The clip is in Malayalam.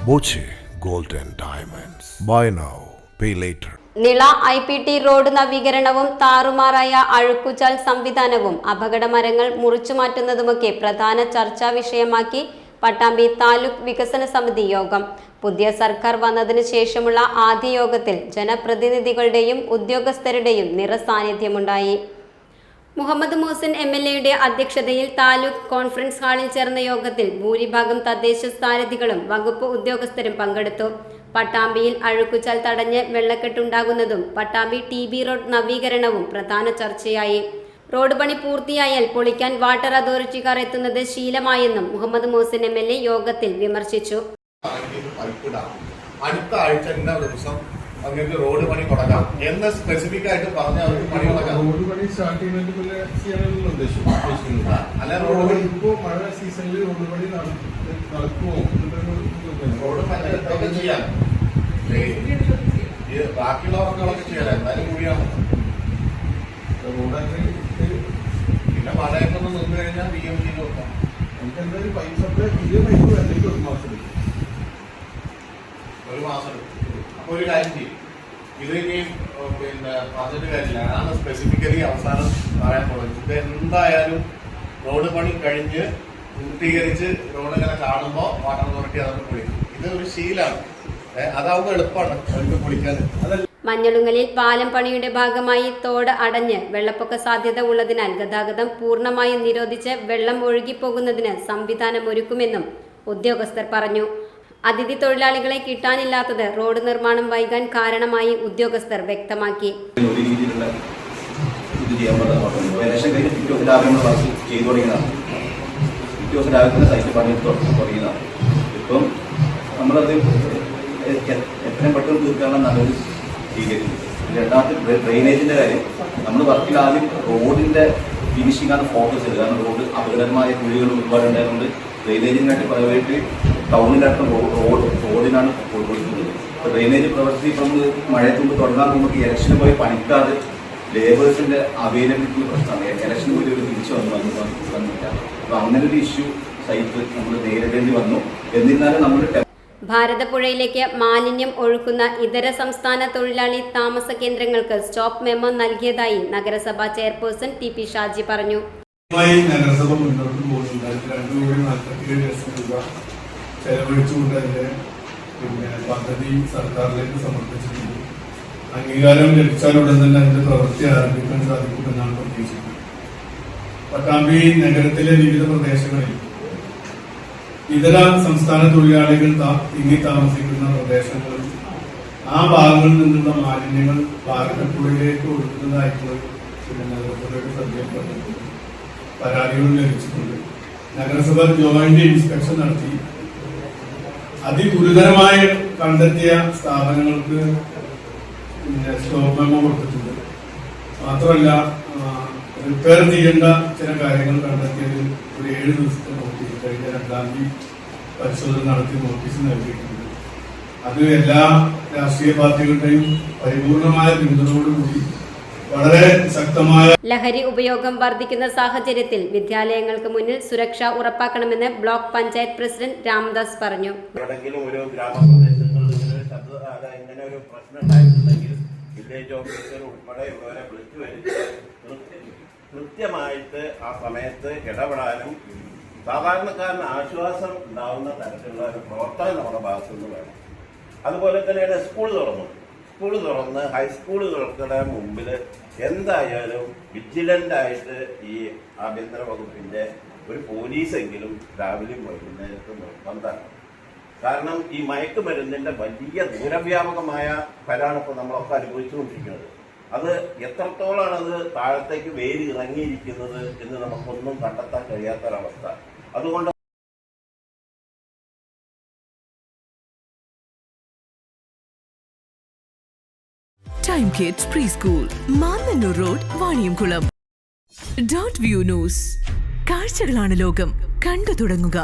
Boche Gold and Diamonds. Buy now, pay later. Nila IPT road നവീകരണവും താറുമാറായ അഴുക്കുചാൽ സംവിധാനവും അപകടമരങ്ങൾ മുറിച്ചുമാറ്റുന്നതുമൊക്കെ പ്രധാന ചർച്ചാ വിഷയമാക്കി പട്ടാമ്പി താലൂക്ക് വികസന സമിതി യോഗം. പുതിയ സർക്കാർ വന്നതിനു ശേഷമുള്ള ആദ്യ യോഗത്തിൽ ജനപ്രതിനിധികളുടെയും ഉദ്യോഗസ്ഥരുടെയും നിറസാന്നിധ്യമുണ്ടായി. മുഹമ്മദ് മുഹസിൻ MLA അധ്യക്ഷതയിൽ താലൂക്ക് കോൺഫറൻസ് ഹാളിൽ ചേർന്ന യോഗത്തിൽ ഭൂരിഭാഗം തദ്ദേശ സ്ഥാനാർത്ഥികളും വകുപ്പ് ഉദ്യോഗസ്ഥരും പങ്കെടുത്തു. പട്ടാമ്പിയിൽ അഴുക്കുചാൽ തടഞ്ഞ് വെള്ളക്കെട്ടുണ്ടാകുന്നതും പട്ടാമ്പി TB റോഡ് നവീകരണവും പ്രധാന ചർച്ചയായി. റോഡ് പണി പൂർത്തിയായാൽ പൊളിക്കാൻ വാട്ടർ അതോറിറ്റിക്കാർ എത്തുന്നത് ശീലമായെന്നും മുഹമ്മദ് മുഹസിൻ MLA യോഗത്തിൽ വിമർശിച്ചു. അടുത്ത ആഴ്ച അവർക്ക് റോഡ് പണി തുടങ്ങാം എന്ന് സ്പെസിഫിക് ആയിട്ട് പറഞ്ഞ അവർക്ക് പണി തുടങ്ങാം. റോഡ് പണി സ്റ്റാർട്ട് ചെയ്യുന്നതിനുള്ള ഉദ്ദേശം അല്ല, റോഡ് പണി ഇപ്പോ മഴ സീസണിൽ റോഡ് പണി നടക്കുമോ? റോഡ് പണി ചെയ്യാം, ബാക്കിയുള്ള വർക്കുകളൊക്കെ ചെയ്യാം. എന്തായാലും കൂടിയാണ് റോഡ്. പിന്നെ മഴയൊക്കെ ഒന്ന് നിന്ന് കഴിഞ്ഞാൽ BMC നോക്കാം. നമുക്ക് എന്തായാലും പൈപ്പ് സപ്ലൈ പുതിയ പൈപ്പ് അല്ലെങ്കിൽ ഒരു മാസം എടുക്കും. അപ്പൊ ഒരു കാര്യം ചെയ്യും, ഇത് ഇനിയും പിന്നെ പറഞ്ഞിട്ട് കാര്യമില്ല. അതാണ് സ്പെസിഫിക്കലി അവസാനം പറയാൻ പോകുന്നത്. ഇത് എന്തായാലും റോഡ് പണി കഴിഞ്ഞ് പൂർത്തീകരിച്ച് റോഡ് ഇങ്ങനെ കാണുമ്പോൾ വാട്ടർ അതോറിറ്റി അതൊക്കെ പൊളിക്കും. ഇത് ഒരു ശീലമാണ്. അതാവുമ്പോൾ എളുപ്പമാണ് അവർക്ക് പൊളിക്കാൻ. മഞ്ഞളുങ്ങലിൽ പാലം പണിയുടെ ഭാഗമായി തോട് അടഞ്ഞ് വെള്ളപ്പൊക്ക സാധ്യത ഉള്ളതിനാൽ ഗതാഗതം പൂർണ്ണമായും നിരോധിച്ച് വെള്ളം ഒഴുകിപ്പോകുന്നതിന് സംവിധാനമൊരുക്കുമെന്നും ഉദ്യോഗസ്ഥർ പറഞ്ഞു. അതിഥി തൊഴിലാളികളെ കിട്ടാനില്ലാത്തത് റോഡ് നിർമ്മാണം വൈകാൻ കാരണമായി ഉദ്യോഗസ്ഥർ വ്യക്തമാക്കി. ഇപ്പം നമ്മളത് എത്രയും പെട്ടെന്ന് തീർക്കാനുള്ള നല്ലൊരു സ്വീകരിക്കുന്നു. രണ്ടാമത്തെ ഡ്രെയിനേജിന്റെ കാര്യം, നമ്മൾ വർക്കിൽ ആദ്യം റോഡിന്റെ ഫിനിഷിംഗ് ആണ് ഫോക്കസ് ചെയ്തത്. കാരണം റോഡ് അപകടമായ കുഴികൾ ഒരുപാടുണ്ടായതുകൊണ്ട് ഡ്രെയിനേജിനായിട്ട് പ്രൈവേറ്റ് ടൗണിൻ്റെ അടുത്ത് റോഡിനാണ് കൊടുക്കുന്നത്. അപ്പോൾ ഡ്രെയിനേജ് പ്രവൃത്തി ഇപ്പം മഴയത്ത് മുമ്പ് തുടങ്ങാൻ നമുക്ക് ഇലക്ഷന് പോയി പണിക്കാതെ ലേബേഴ്സിന്റെ അവൈലബിലിറ്റി പ്രശ്നമാണ്. ഇലക്ഷന് പോയി ഒരു തിരിച്ചു വന്നില്ല. അപ്പോൾ അങ്ങനെ ഒരു ഇഷ്യൂ സൈറ്റ് നമ്മൾ നേരിടേണ്ടി വന്നു. എന്നിരുന്നാലും നമ്മൾ ഭാരതപ്പുഴയിലേക്ക് മാലിന്യം ഒഴുക്കുന്ന ഇതര സംസ്ഥാന തൊഴിലാളി താമസ കേന്ദ്രങ്ങൾക്ക് സ്റ്റോപ്പ് മെമ്മോ നൽകിയതായി നഗരസഭാ ചെയർപേഴ്സൺ TP ഷാജി പറഞ്ഞു. നഗരസഭ മുന്നോട്ട് പോകുന്നുണ്ട്. 2,47 ലക്ഷം രൂപ ചെലവഴിച്ചുകൊണ്ട് അതിന്റെ പദ്ധതി സർക്കാരിലേക്ക് സമർപ്പിച്ചിട്ടുണ്ട്. അംഗീകാരം ലഭിച്ചാലുടൻ തന്നെ അതിന്റെ പ്രവൃത്തി ആരംഭിക്കാൻ സാധിക്കുമെന്നാണ് പ്രതീക്ഷിക്കുന്നത്. പട്ടാമ്പി നഗരത്തിലെ വിവിധ പ്രദേശങ്ങളിൽ ഇതര സംസ്ഥാന തൊഴിലാളികൾ തിങ്ങി താമസിക്കുന്ന പ്രദേശങ്ങളിൽ ആ ഭാഗങ്ങളിൽ നിന്നുള്ള മാലിന്യങ്ങൾ ഭാരതപ്പുഴയിലേക്ക് ഒഴുകുന്നതായിട്ട് നഗരസഭയുടെ ശ്രദ്ധയിൽപ്പെട്ടിട്ടുണ്ട്. പരാതികൾ ലഭിച്ചിട്ടുണ്ട്. നഗരസഭ ജോയിന്റ് ഇൻസ്പെക്ഷൻ നടത്തി അതിഗുരുതരമായി കണ്ടെത്തിയ സ്ഥാപനങ്ങൾക്ക് സ്റ്റോപ്പ് മെമ്മോ കൊടുത്തിട്ടുണ്ട്. മാത്രമല്ല, റിപ്പയർ ചെയ്യേണ്ട ചില കാര്യങ്ങൾ കണ്ടെത്തിയത് ഒരു 7 ദിവസത്തെ നോട്ടീസ് കഴിഞ്ഞ 2-ാം തീയതി പരിശോധന നടത്തി നോട്ടീസ് നൽകിയിട്ടുണ്ട്. അത് എല്ലാ രാഷ്ട്രീയ പാർട്ടികളുടെയും പരിപൂർണമായ പിന്തുണയോടുകൂടി വളരെ ശക്തമായ ലഹരി ഉപയോഗം വർദ്ധിക്കുന്ന സാഹചര്യത്തിൽ വിദ്യാലയങ്ങൾക്ക് മുന്നിൽ സുരക്ഷ ഉറപ്പാക്കണമെന്ന് ബ്ലോക്ക് പഞ്ചായത്ത് പ്രസിഡന്റ് രാംദാസ് പറഞ്ഞു. എവിടെങ്കിലും ഒരു ഗ്രാമപ്രദേശങ്ങളിൽ ഇങ്ങനെ ഒരു പ്രശ്നം ഉണ്ടായിട്ടുണ്ടെങ്കിൽ വില്ലേജ് ഓഫീസർ ഉൾപ്പെടെയുള്ളവരെ വിളിച്ചു വരുത്തി കൃത്യമായിട്ട് ആ സമയത്ത് ഇടപെടാനും സാധാരണക്കാരന് ആശ്വാസം ഉണ്ടാവുന്ന തരത്തിലുള്ള ഒരു പ്രവർത്തനം നമ്മുടെ ഭാഗത്തുനിന്ന് വേണം. അതുപോലെ തന്നെയാണ് സ്കൂൾ തുറന്ന് ഹൈസ്കൂളുകൾക്കുടെ മുമ്പിൽ എന്തായാലും വിജിലൻ്റായിട്ട് ഈ ആഭ്യന്തര വകുപ്പിൻ്റെ ഒരു പോലീസെങ്കിലും രാവിലെയും വൈകുന്നേരത്തും നിർബന്ധമാണ്. കാരണം ഈ മയക്കുമരുന്നിൻ്റെ വലിയ ദൂരവ്യാപകമായ ഫലമാണ് ഇപ്പോൾ നമ്മളൊക്കെ അനുഭവിച്ചുകൊണ്ടിരിക്കുന്നത്. അത് എത്രത്തോളാണ് അത് താഴത്തേക്ക് വേര് ഇറങ്ങിയിരിക്കുന്നത് എന്ന് നമുക്കൊന്നും കണ്ടെത്താൻ കഴിയാത്തൊരവസ്ഥ. അതുകൊണ്ട് Time Kids Preschool, Mannannur road, Vaniyamkulam. .view news, കാഴ്ചകളാണ് ലോകം, കണ്ടു തുടങ്ങുക.